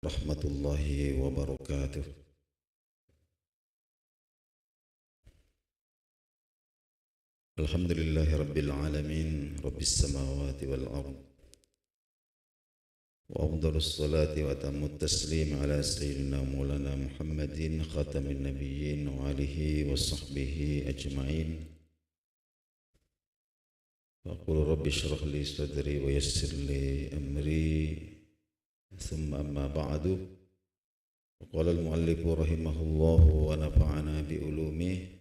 Rahmatullahi wabarakatuh. Alhamdulillahi rabbil alamin, rabbis samawati wal ard. Wa afdalus salati wa tammut taslim ala sayyidina maulana Muhammadin khatamin nabiyyin wa alihi wa sahbihi ajma'in. Wa qul rabbi shrah li sadri wa yassir li amri. Thumma amma ba'du. Qala al-muallif rahimahullahu wa nafa'ana bi ulumihi.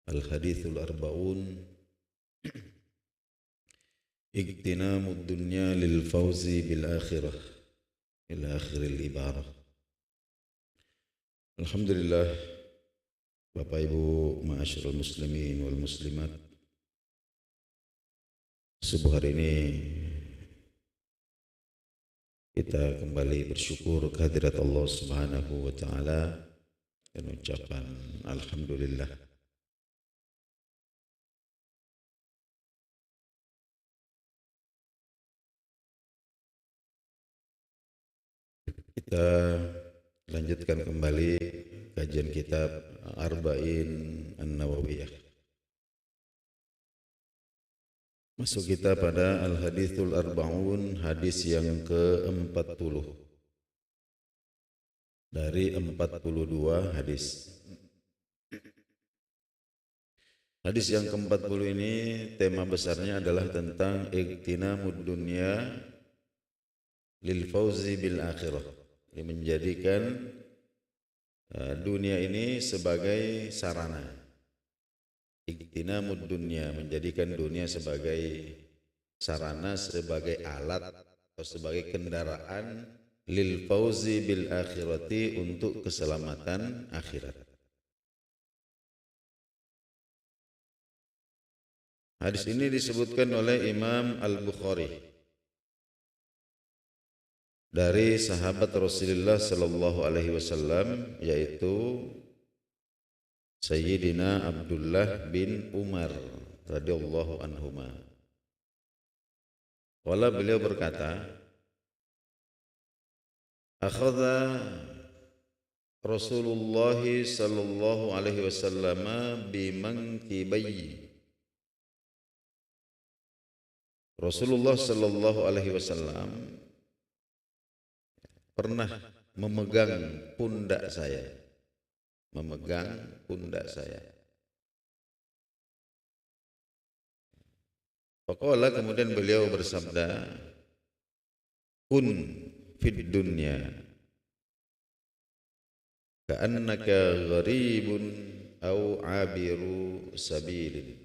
Al-hadithul arba'un Igtinamud dunya lil fawzi bil akhirah ila akhiril ibarah. Alhamdulillah, Bapak Ibu ma'asyiral muslimin wal muslimat, subuh hari ini kita kembali bersyukur kehadirat Allah Subhanahu wa taala dan ucapan alhamdulillah. Kita lanjutkan kembali kajian kitab Arba'in An-Nawawiyah. Masuk kita pada Al-Hadithul Arba'un, hadis yang ke-40 dari 42 hadis. Hadis yang ke-40 ini tema besarnya adalah tentang igtinamud dunya lil fauzi bil akhirah. Ini menjadikan dunia ini sebagai sarana. Igtinamud dunya, menjadikan dunia sebagai sarana, sebagai alat atau sebagai kendaraan lil fauzi bil akhirati, untuk keselamatan akhirat. Hadis ini disebutkan oleh Imam Al-Bukhari dari sahabat Rasulullah sallallahu alaihi wasallam, yaitu Sayyidina Abdullah bin Umar radhiyallahu anhuma. Wala, beliau berkata, akhadha Rasulullah sallallahu alaihi wasallam bimankibayyi. Rasulullah sallallahu alaihi wasallam pernah memegang pundak saya, Faqala, kemudian beliau bersabda, kun fid dunya ka'annaka gharibun au abiru sabilin.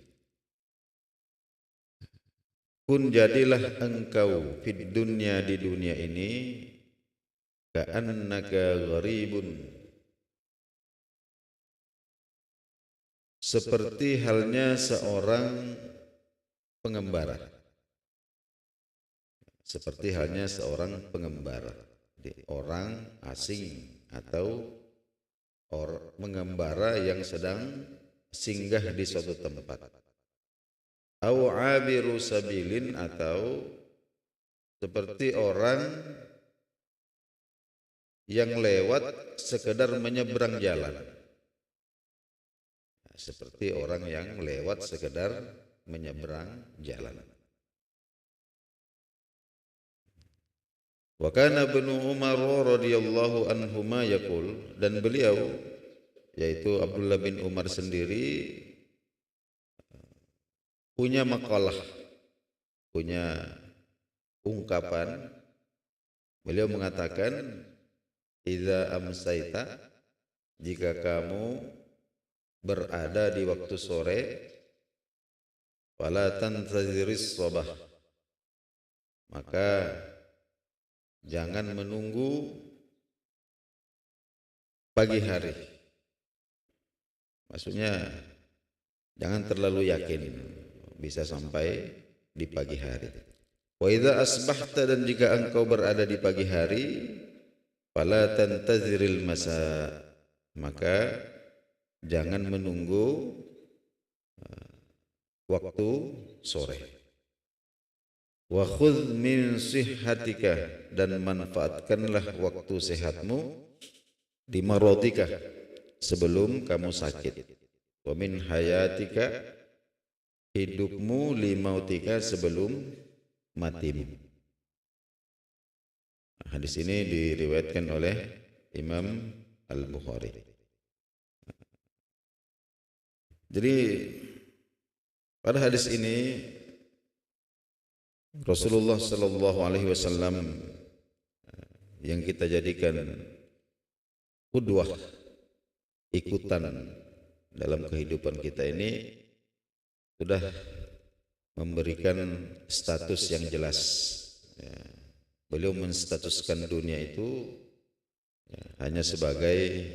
Kun, jadilah engkau fid dunya, di dunia ini, ka'annaka gharibun, seperti halnya seorang pengembara. Seperti halnya seorang pengembara, orang asing atau mengembara yang sedang singgah di suatu tempat. Au abiru sabilin, atau seperti orang yang lewat sekedar menyeberang jalan. Seperti orang yang lewat sekedar menyeberang jalan. Wa kana Ibnu Umar radhiyallahu anhuma yaqul, dan beliau, yaitu Abdullah bin Umar sendiri, punya makalah, punya ungkapan. Beliau mengatakan, idza amsaita, jika kamu berada di waktu sore, fala tantaziris sabah, maka jangan menunggu pagi hari. Maksudnya jangan terlalu yakin bisa sampai di pagi hari. Wa idza asbahta, dan jika engkau berada di pagi hari, fala tantaziril masa, maka jangan menunggu waktu sore. Wa khudh min sihhatika, dan manfaatkanlah waktu sehatmu, di maradika, sebelum kamu sakit. Wa min hayatika, hidupmu, li mautika, sebelum matimu. Hadis ini diriwayatkan oleh Imam Al-Bukhari. Jadi pada hadis ini Rasulullah Sallallahu Alaihi Wasallam yang kita jadikan qudwah, ikutan dalam kehidupan kita ini, sudah memberikan status yang jelas. Beliau menstatuskan dunia itu hanya sebagai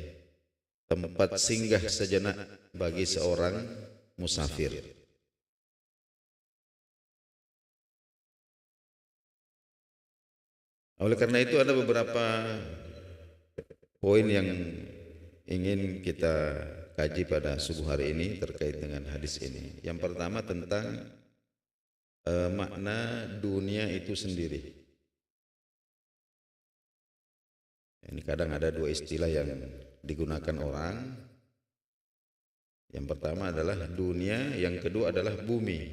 tempat singgah sejenak bagi seorang musafir. Oleh karena itu ada beberapa poin yang ingin kita kaji pada subuh hari ini terkait dengan hadis ini. Yang pertama tentang makna dunia itu sendiri. Ini kadang ada dua istilah yang digunakan orang. Yang pertama adalah dunia, yang kedua adalah bumi.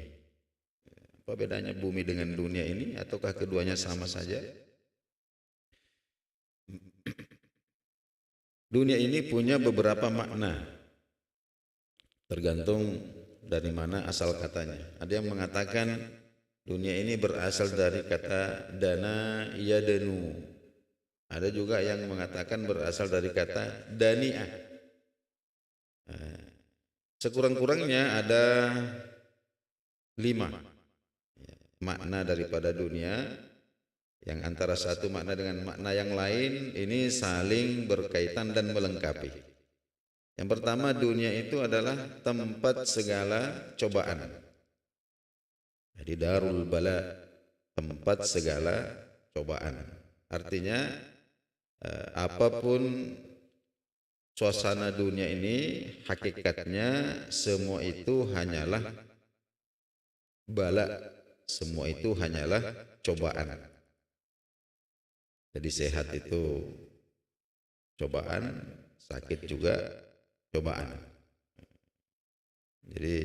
Apa bedanya bumi dengan dunia ini? Ataukah keduanya sama saja? Dunia ini punya beberapa makna, tergantung dari mana asal katanya. Ada yang mengatakan dunia ini berasal dari kata dana yadanu. Ada juga yang mengatakan berasal dari kata dani'ah. Sekurang-kurangnya ada 5 makna daripada dunia, yang antara satu makna dengan makna yang lain ini saling berkaitan dan melengkapi. Yang pertama, dunia itu adalah tempat segala cobaan. Jadi darul bala, tempat segala cobaan. Artinya apapun suasana dunia ini, hakikatnya semua itu hanyalah bala, semua itu hanyalah cobaan. Jadi sehat itu cobaan, sakit juga cobaan. Jadi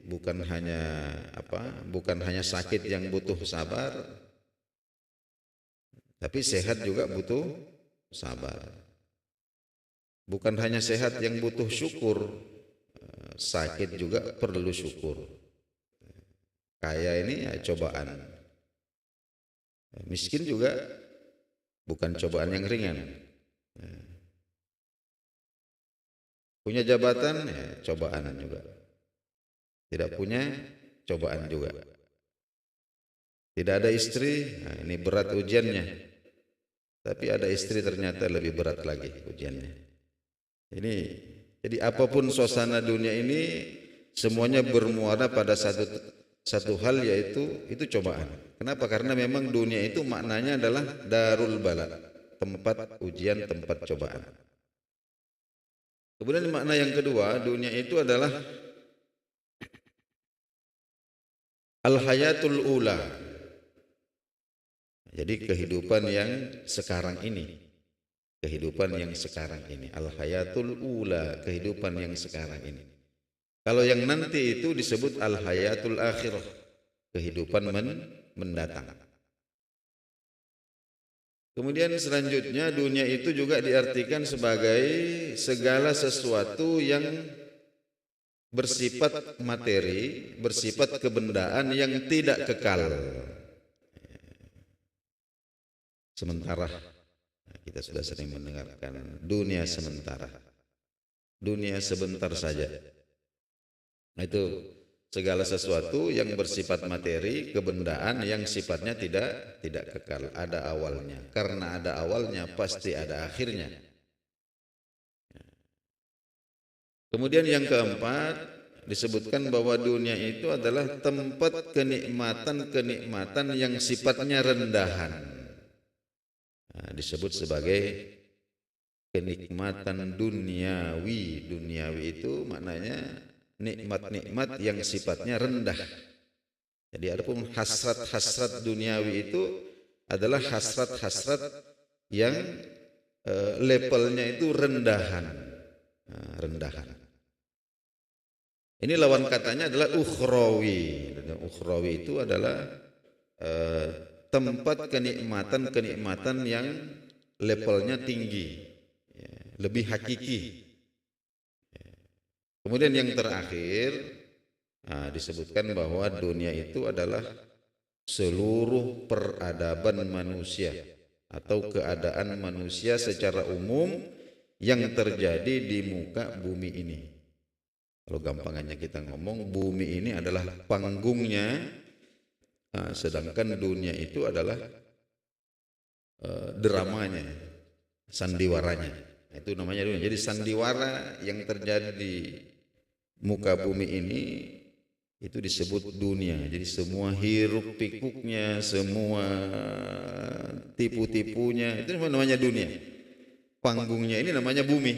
bukan hanya sakit yang butuh sabar, tapi sehat juga butuh sabar. Bukan hanya sehat yang butuh syukur, sakit juga perlu syukur. Kaya ini ya cobaan, miskin juga bukan cobaan yang ringan. Punya jabatan ya cobaan juga, tidak punya cobaan juga. Tidak ada istri, nah ini berat ujiannya. Tapi ada istri ternyata lebih berat lagi ujiannya. Ini jadi apapun suasana dunia ini semuanya bermuara pada satu hal, yaitu itu cobaan. Kenapa? Karena memang dunia itu maknanya adalah darul bala, tempat ujian, tempat cobaan. Kemudian makna yang kedua, dunia itu adalah al-hayatul ula. Jadi kehidupan yang sekarang ini, kehidupan yang sekarang ini, al-hayatul ula, kehidupan yang sekarang ini. Kalau yang nanti itu disebut al-hayatul akhirah, kehidupan mendatang. Kemudian selanjutnya dunia itu juga diartikan sebagai segala sesuatu yang bersifat materi, bersifat kebendaan yang tidak kekal. Sementara, kita sudah sering mendengarkan dunia sementara, dunia sebentar saja. Nah, itu segala sesuatu yang bersifat materi, kebendaan yang sifatnya tidak kekal, ada awalnya. Karena ada awalnya pasti ada akhirnya. Kemudian yang keempat, disebutkan bahwa dunia itu adalah tempat kenikmatan-kenikmatan yang sifatnya rendahan. Nah, disebut sebagai kenikmatan duniawi. Duniawi itu maknanya nikmat-nikmat yang sifatnya rendah. Jadi adapun hasrat-hasrat duniawi itu adalah hasrat-hasrat yang levelnya itu rendahan. Nah, rendahan. Ini lawan katanya adalah ukhrawi. Ukhrawi itu adalah tempat kenikmatan-kenikmatan yang levelnya tinggi, lebih hakiki. Kemudian yang terakhir disebutkan bahwa dunia itu adalah seluruh peradaban manusia atau keadaan manusia secara umum yang terjadi di muka bumi ini. Kalau gampangannya kita ngomong, bumi ini adalah panggungnya, sedangkan dunia itu adalah dramanya, sandiwaranya. Itu namanya dunia. Jadi sandiwara yang terjadi di muka bumi ini itu disebut dunia. Jadi semua hiruk pikuknya, semua tipu-tipunya, itu namanya dunia. Panggungnya ini namanya bumi.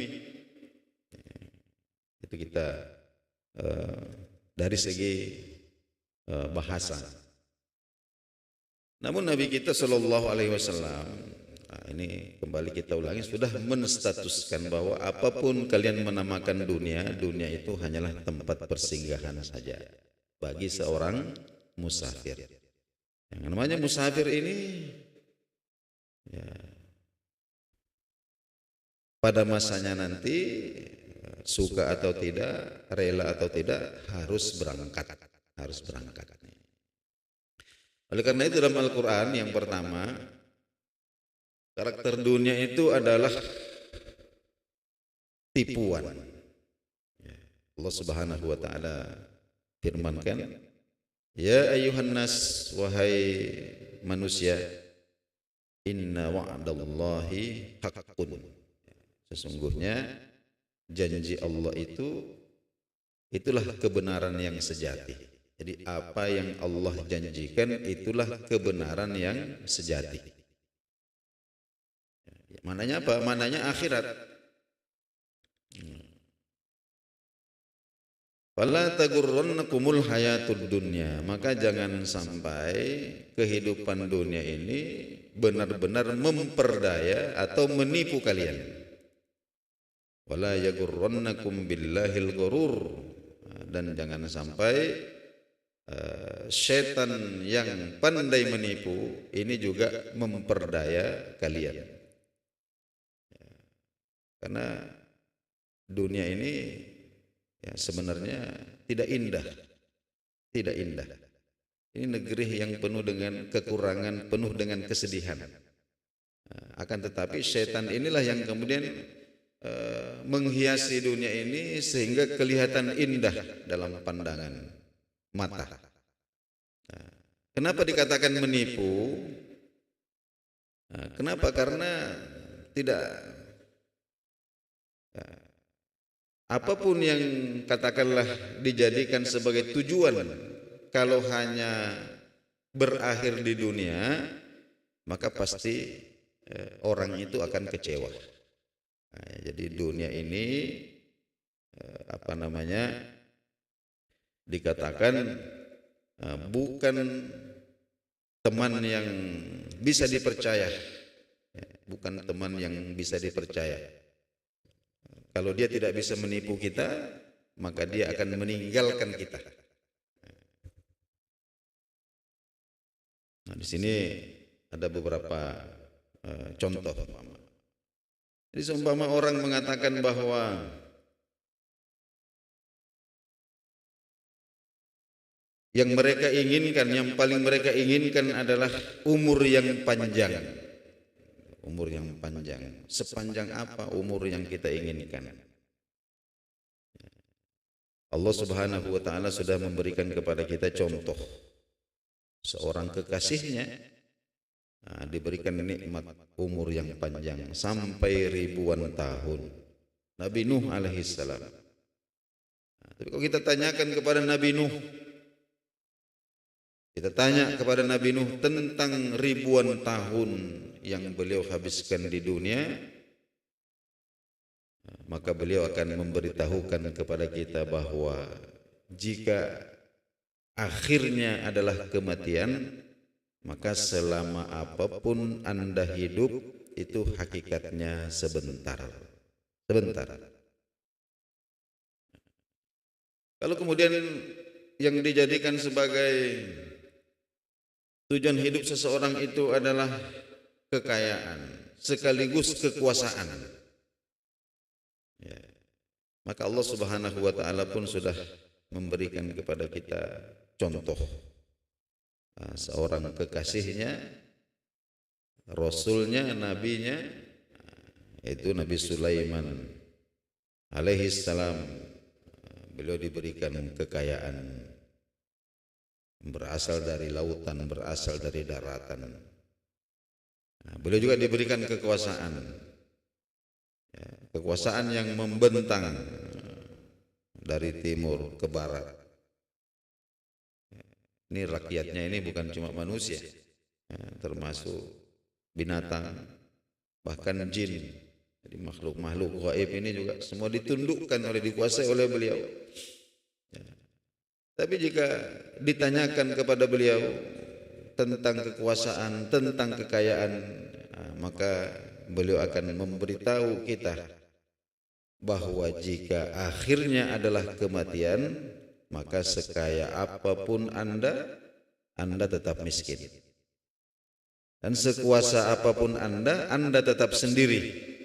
Itu kita dari segi bahasa. Namun Nabi kita Shallallahu Alaihi Wasallam, ini kembali kita ulangi, sudah menstatuskan bahwa apapun kalian menamakan dunia, dunia itu hanyalah tempat persinggahan saja bagi seorang musafir. Yang namanya musafir ini ya, pada masanya nanti suka atau tidak, rela atau tidak, harus berangkat. Oleh karena itu dalam Al-Quran yang pertama, karakter dunia itu adalah tipuan. Allah Subhanahu wa taala firmankan, ya ayuhan nas, wahai manusia, inna wa'dallahi haqqun. Sesungguhnya janji Allah itulah kebenaran yang sejati. Jadi apa yang Allah janjikan itulah kebenaran yang sejati. Mananya apa? Mananya akhirat. Fala tagurrannakumul hayatud dunya, maka jangan sampai kehidupan dunia ini benar-benar memperdaya atau menipu kalian. Wala yagurrannakum billahil ghurur, dan jangan sampai setan yang pandai menipu ini juga memperdaya kalian. Karena dunia ini ya, sebenarnya tidak indah. Ini negeri yang penuh dengan kekurangan, penuh dengan kesedihan. Akan tetapi setan inilah yang kemudian menghiasi dunia ini sehingga kelihatan indah dalam pandangan mata. Kenapa dikatakan menipu? Kenapa? Karena tidak apapun yang katakanlah dijadikan sebagai tujuan, kalau hanya berakhir di dunia, maka pasti orang itu akan kecewa. Jadi dunia ini dikatakan bukan teman yang bisa dipercaya, bukan teman yang bisa dipercaya. Kalau dia tidak bisa menipu kita, maka dia akan meninggalkan kita. Nah, di sini ada beberapa contoh. Jadi seumpama orang mengatakan bahwa yang mereka inginkan, yang paling mereka inginkan adalah umur yang panjang. Umur yang panjang. Sepanjang apa umur yang kita inginkan? Allah Subhanahu wa taala sudah memberikan kepada kita contoh. Seorang kekasihnya diberikan nikmat umur yang panjang sampai ribuan tahun. Nabi Nuh alaihissalam. Tapi kalau kita tanyakan kepada Nabi Nuh, kita tanya kepada Nabi Nuh tentang ribuan tahun yang beliau habiskan di dunia, maka beliau akan memberitahukan kepada kita bahwa jika akhirnya adalah kematian, maka selama apapun Anda hidup itu hakikatnya sebentar. Sebentar. Kalau kemudian yang dijadikan sebagai tujuan hidup seseorang itu adalah kekayaan sekaligus kekuasaan, ya, maka Allah Subhanahu wa taala pun sudah memberikan kepada kita contoh seorang kekasihnya, rasulnya, nabinya, yaitu Nabi Sulaiman alaihi salam. Beliau diberikan kekayaan berasal dari lautan, berasal dari daratan. Beliau juga diberikan kekuasaan, ya, kekuasaan yang membentang dari timur ke barat. Ini rakyatnya ini bukan cuma manusia, ya, termasuk binatang, bahkan jin. Jadi makhluk-makhluk gaib ini juga semua ditundukkan dikuasai oleh beliau. Ya. Tapi jika ditanyakan kepada beliau tentang kekuasaan, tentang kekayaan, maka beliau akan memberitahu kita bahwa jika akhirnya adalah kematian, maka sekaya apapun Anda tetap miskin. Dan sekuasa apapun Anda tetap sendiri.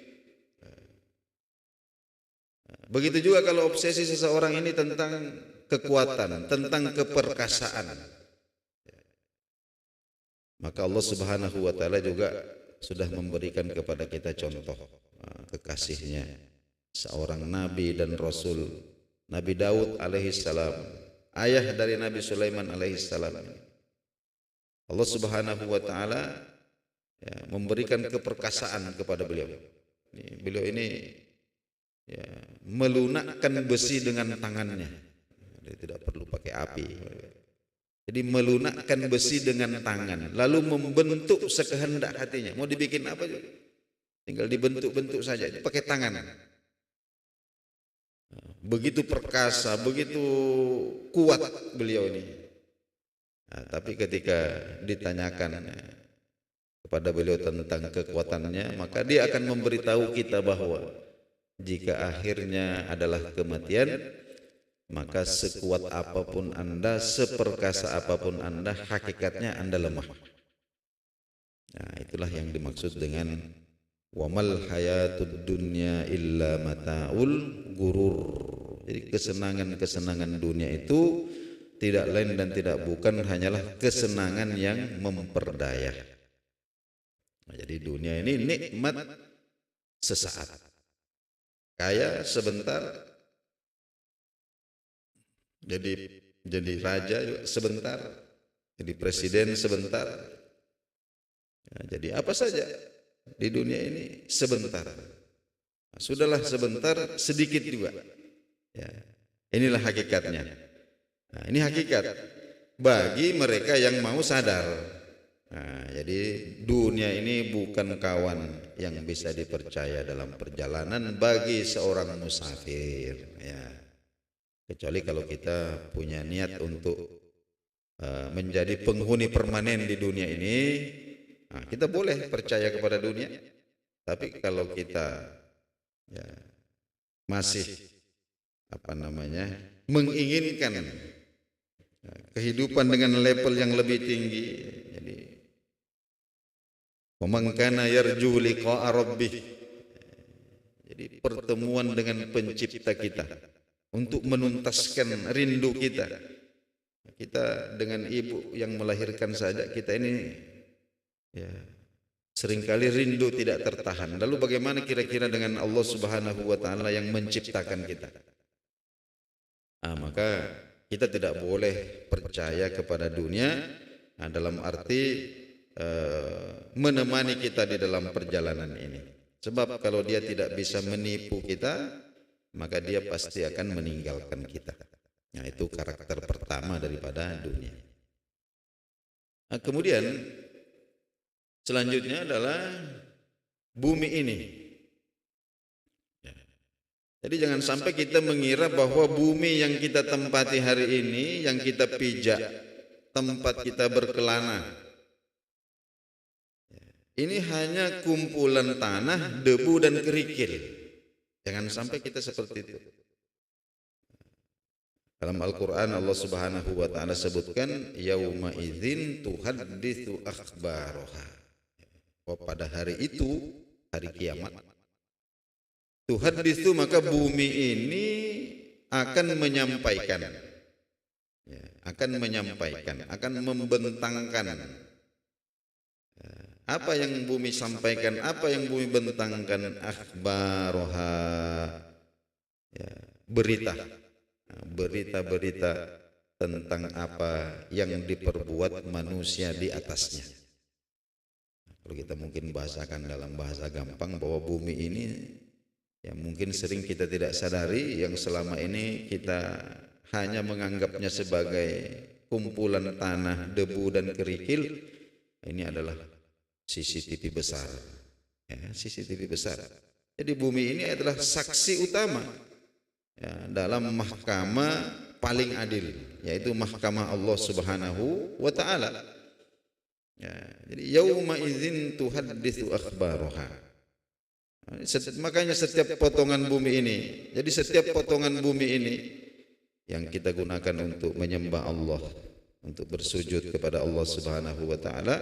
Begitu juga kalau obsesi seseorang ini tentang kekuatan, tentang keperkasaan, maka Allah Subhanahu wa taala juga sudah memberikan kepada kita contoh kekasihnya, seorang nabi dan rasul, Nabi Daud alaihi salam, ayah dari Nabi Sulaiman alaihi salam. Allah Subhanahu wa taala memberikan keperkasaan kepada beliau. Beliau ini ya, melunakkan besi dengan tangannya. Dia tidak perlu pakai api. Jadi melunakkan besi dengan tangan, lalu membentuk sekehendak hatinya. Mau dibikin apa juga, tinggal dibentuk-bentuk saja, pakai tangan. Begitu perkasa, begitu kuat beliau ini. Tapi ketika ditanyakan kepada beliau tentang kekuatannya, maka dia akan memberitahu kita bahwa jika akhirnya adalah kematian, maka sekuat apapun Anda, seperkasa apapun Anda, hakikatnya Anda lemah. Nah, itulah yang dimaksud dengan wamal hayatud dunya illa mataul gurur. Jadi kesenangan-kesenangan dunia itu tidak lain dan tidak bukan hanyalah kesenangan yang memperdaya. Nah, jadi dunia ini nikmat sesaat, kaya sebentar, jadi raja sebentar, jadi presiden sebentar, ya, jadi apa saja di dunia ini sebentar. Nah, sudahlah sebentar, sedikit juga. Ya, inilah hakikatnya. Nah, ini hakikat bagi mereka yang mau sadar. Nah, jadi dunia ini bukan kawan yang bisa dipercaya dalam perjalanan bagi seorang musafir. Ya. Kecuali kalau kita punya niat untuk menjadi penghuni permanen di dunia ini, nah, kita boleh percaya kepada dunia. Tapi kalau kita ya, masih menginginkan kehidupan dengan level yang lebih tinggi, jadi man kana yarju liqa'a rabbih, jadi pertemuan dengan pencipta kita untuk menuntaskan rindu kita. Kita dengan ibu yang melahirkan saja, kita ini ya seringkali rindu tidak tertahan. Lalu bagaimana kira-kira dengan Allah Subhanahu wa taala yang menciptakan kita? Maka kita tidak boleh percaya kepada dunia dalam arti menemani kita di dalam perjalanan ini. Sebab kalau dia tidak bisa menipu kita, maka dia pasti akan meninggalkan kita. Nah, itu karakter pertama daripada dunia. Nah, kemudian selanjutnya adalah bumi ini. Jadi jangan sampai kita mengira bahwa bumi yang kita tempati hari ini, yang kita pijak, tempat kita berkelana, ini hanya kumpulan tanah, debu dan kerikil. Jangan sampai kita seperti itu. Dalam Al-Quran Allah Subhanahu wa Ta'ala sebutkan, yauma idzin tuhadditsu akhbaraha. Pada hari itu, hari kiamat, tuhadditsu, maka bumi ini akan menyampaikan, akan membentangkan. Apa yang bumi sampaikan, apa yang bumi bentangkan? Akhbaraha, berita-berita tentang apa yang diperbuat manusia di atasnya. Kalau kita mungkin bahasakan dalam bahasa gampang, bahwa bumi ini yang mungkin sering kita tidak sadari, yang selama ini kita hanya menganggapnya sebagai kumpulan tanah, debu dan kerikil, ini adalah CCTV besar, CCTV besar. Jadi bumi ini adalah saksi utama dalam mahkamah paling adil, yaitu mahkamah Allah Subhanahu wa Ta'ala. Jadi yauma idzin tuhadditsu akhbaraha. Makanya setiap potongan bumi ini, jadi setiap potongan bumi ini yang kita gunakan untuk menyembah Allah, untuk bersujud kepada Allah Subhanahu wa Ta'ala,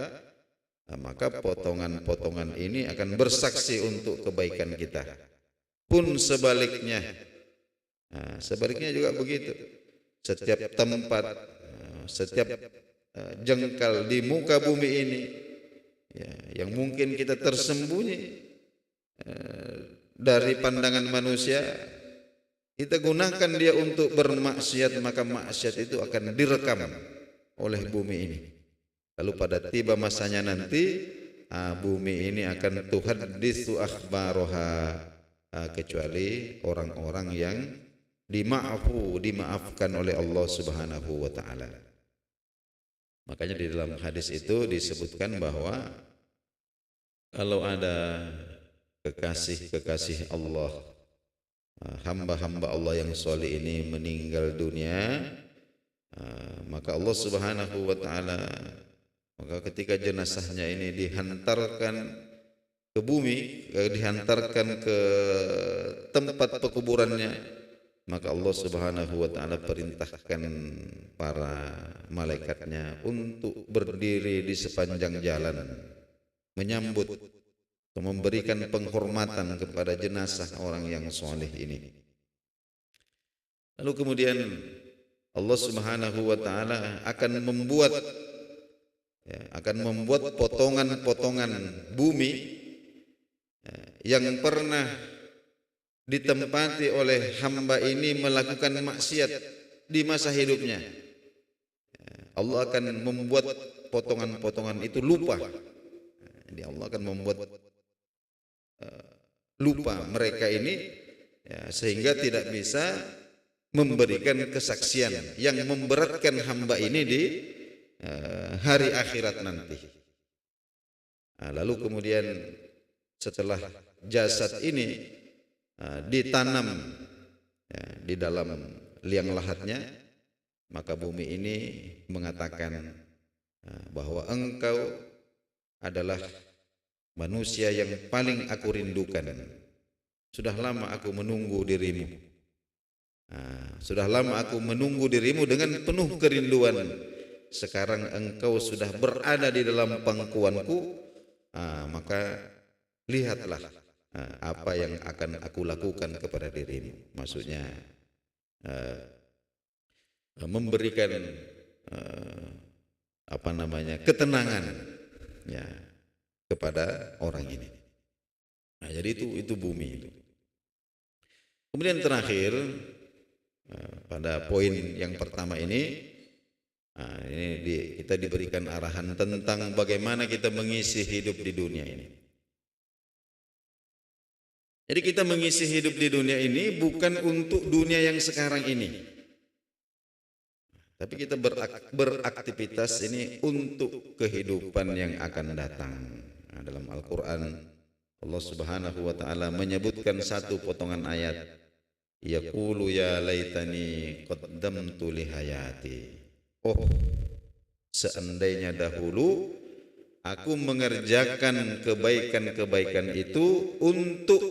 maka potongan-potongan ini akan bersaksi untuk kebaikan kita. Pun sebaliknya, sebaliknya juga begitu. Setiap tempat, setiap jengkal di muka bumi ini, yang mungkin kita tersembunyi dari pandangan manusia, kita gunakan dia untuk bermaksiat, maka maksiat itu akan direkam oleh bumi ini. Lalu pada tiba masanya nanti, bumi ini akan tuhadditsu akhbaraha, kecuali orang-orang yang dimaafkan oleh Allah Subhanahu wa Ta'ala. Makanya di dalam hadis itu disebutkan bahwa kalau ada kekasih-kekasih Allah, hamba-hamba Allah yang soleh ini meninggal dunia, maka Allah Subhanahu wa Ta'ala, maka ketika jenazahnya ini dihantarkan ke bumi, dihantarkan ke tempat pekuburannya, maka Allah Subhanahu wa Ta'ala perintahkan para malaikatnya untuk berdiri di sepanjang jalan, menyambut atau memberikan penghormatan kepada jenazah orang yang soleh ini. Lalu kemudian Allah Subhanahu wa Ta'ala akan membuat potongan-potongan bumi yang pernah ditempati oleh hamba ini melakukan maksiat di masa hidupnya. Allah akan membuat potongan-potongan itu lupa. Jadi Allah akan membuat lupa mereka ini, sehingga tidak bisa memberikan kesaksian yang memberatkan hamba ini di hari akhirat nanti. Lalu kemudian setelah jasad ini ditanam di dalam liang lahatnya, maka bumi ini mengatakan bahwa engkau adalah manusia yang paling aku rindukan. Sudah lama aku menunggu dirimu. Sudah lama aku menunggu dirimu dengan penuh kerinduan. Sekarang engkau sudah berada di dalam pangkuanku, maka lihatlah apa yang akan aku lakukan kepada dirimu. Maksudnya memberikan ketenangan kepada orang ini. Jadi itu bumi itu. Kemudian terakhir, pada poin yang pertama ini, kita diberikan arahan tentang bagaimana kita mengisi hidup di dunia ini. Jadi kita mengisi hidup di dunia ini bukan untuk dunia yang sekarang ini, tapi kita beraktivitas ini untuk kehidupan yang akan datang. Dalam Al-Quran Allah Subhanahu wa Ta'ala menyebutkan satu potongan ayat, yaqulu ya laitani qaddamtu li hayati. Oh, seandainya dahulu aku mengerjakan kebaikan-kebaikan itu untuk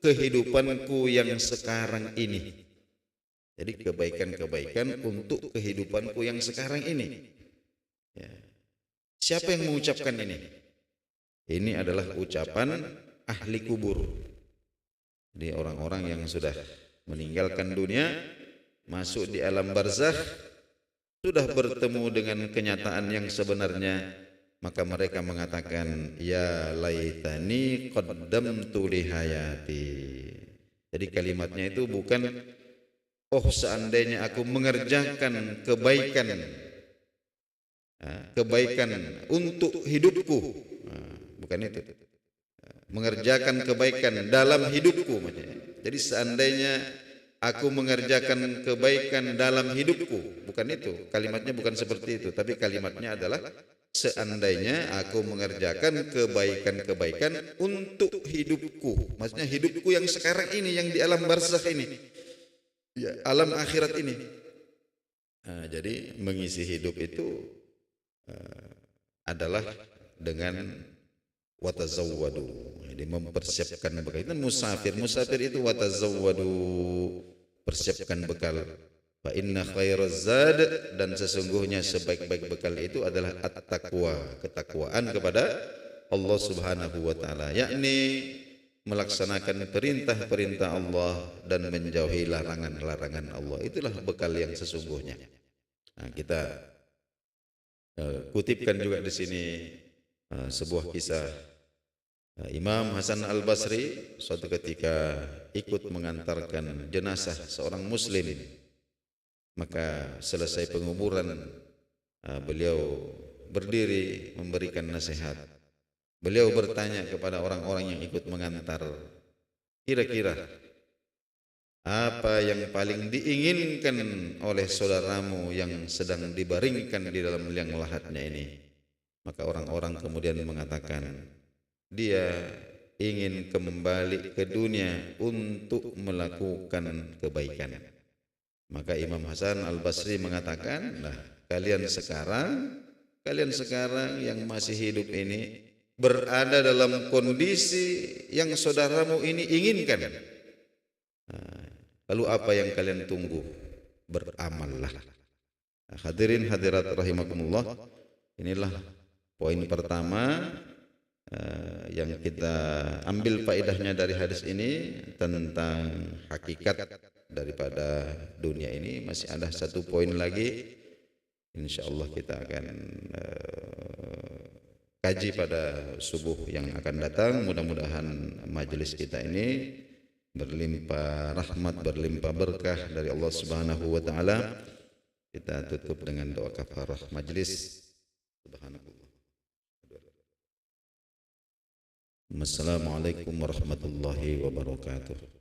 kehidupanku yang sekarang ini. Jadi kebaikan-kebaikan untuk kehidupanku yang sekarang ini. Ya. Siapa yang mengucapkan ini? Ini adalah ucapan ahli kubur. Jadi orang-orang yang sudah meninggalkan dunia, masuk di alam barzakh, sudah bertemu dengan kenyataan yang sebenarnya, maka mereka mengatakan, ya laitani qaddamtu li hayati. Jadi kalimatnya itu bukan, oh seandainya aku mengerjakan kebaikan untuk hidupku. Bukan itu. Mengerjakan kebaikan dalam hidupku. Jadi seandainya aku mengerjakan kebaikan dalam hidupku. Bukan itu. Kalimatnya bukan seperti itu. Tapi kalimatnya adalah, seandainya aku mengerjakan kebaikan-kebaikan untuk hidupku. Maksudnya hidupku yang sekarang ini, yang di alam barzakh ini, ya, alam akhirat ini. Jadi mengisi hidup itu adalah dengan watazawwadu. Jadi mempersiapkan bekal. Itu musafir itu watazawwadu, persiapkan bekal. Fa inna khairaz zad, dan sesungguhnya sebaik-baik bekal itu adalah at-taqwa, ketakwaan kepada Allah Subhanahu wa taala, yakni melaksanakan perintah-perintah Allah dan menjauhi larangan-larangan Allah. Itulah bekal yang sesungguhnya. Nah, kita kutipkan juga di sini sebuah kisah Imam Hasan Al-Basri suatu ketika ikut mengantarkan jenazah seorang muslim. Maka selesai penguburan, beliau berdiri memberikan nasihat. Beliau bertanya kepada orang-orang yang ikut mengantar, kira-kira apa yang paling diinginkan oleh saudaramu yang sedang dibaringkan di dalam liang lahatnya ini? Maka orang-orang kemudian mengatakan, dia ingin kembali ke dunia untuk melakukan kebaikan. Maka Imam Hasan Al-Basri mengatakan, nah, kalian sekarang yang masih hidup ini berada dalam kondisi yang saudaramu ini inginkan. Lalu apa yang kalian tunggu? Beramallah. Hadirin hadirat rahimakumullah, inilah poin pertama yang kita ambil faedahnya dari hadis ini tentang hakikat daripada dunia ini. Masih ada satu poin lagi, insyaallah kita akan kaji pada subuh yang akan datang. Mudah-mudahan majelis kita ini berlimpah rahmat, berlimpah berkah dari Allah Subhanahu wa taala. Kita tutup dengan doa kafarah majelis. Subhanallah. Assalamualaikum warahmatullahi wabarakatuh.